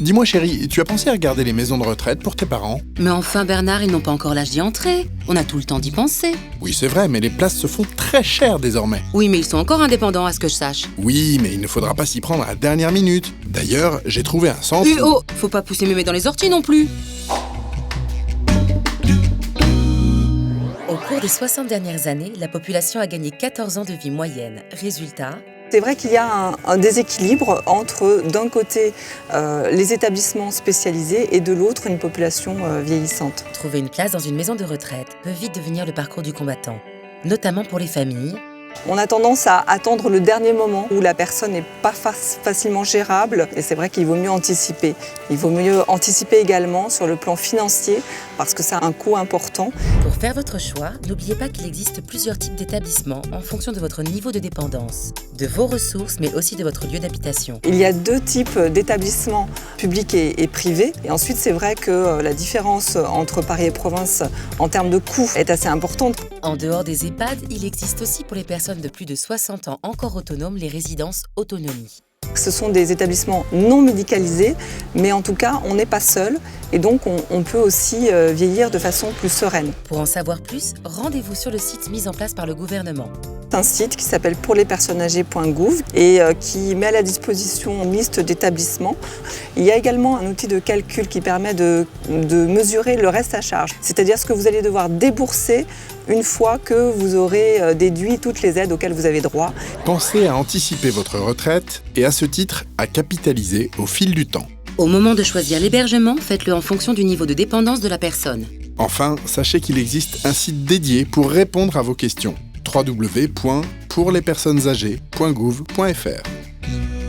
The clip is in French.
Dis-moi chérie, tu as pensé à regarder les maisons de retraite pour tes parents ? Mais enfin Bernard, ils n'ont pas encore l'âge d'y entrer. On a tout le temps d'y penser. Oui c'est vrai, mais les places se font très chères désormais. Oui, mais ils sont encore indépendants à ce que je sache. Oui, mais il ne faudra pas s'y prendre à la dernière minute. D'ailleurs, j'ai trouvé un centre... Oh, faut pas pousser mémé dans les orties non plus. Au cours des 60 dernières années, la population a gagné 14 ans de vie moyenne. Résultat, c'est vrai qu'il y a un déséquilibre entre, d'un côté, les établissements spécialisés et de l'autre, une population vieillissante. trouver une place dans une maison de retraite peut vite devenir le parcours du combattant, notamment pour les familles. On a tendance à attendre le dernier moment où la personne n'est pas facilement gérable et c'est vrai qu'il vaut mieux anticiper. Il vaut mieux anticiper également sur le plan financier parce que ça a un coût important. Pour faire votre choix, n'oubliez pas qu'il existe plusieurs types d'établissements en fonction de votre niveau de dépendance, de vos ressources mais aussi de votre lieu d'habitation. Il y a deux types d'établissements, publics et privés. Et ensuite, c'est vrai que la différence entre Paris et province en termes de coûts est assez importante. En dehors des EHPAD, il existe aussi pour les personnes de plus de 60 ans encore autonomes les résidences autonomie. Ce sont des établissements non médicalisés, mais en tout cas, on n'est pas seul et donc on peut aussi vieillir de façon plus sereine. Pour en savoir plus, rendez-vous sur le site mis en place par le gouvernement. C'est un site qui s'appelle pourlespersonnesâgées.gouv et qui met à la disposition une liste d'établissements. Il y a également un outil de calcul qui permet de mesurer le reste à charge, c'est-à-dire ce que vous allez devoir débourser une fois que vous aurez déduit toutes les aides auxquelles vous avez droit. Pensez à anticiper votre retraite et à ce titre à capitaliser au fil du temps. Au moment de choisir l'hébergement, faites-le en fonction du niveau de dépendance de la personne. Enfin, sachez qu'il existe un site dédié pour répondre à vos questions. www.pourlespersonnesâgées.gouv.fr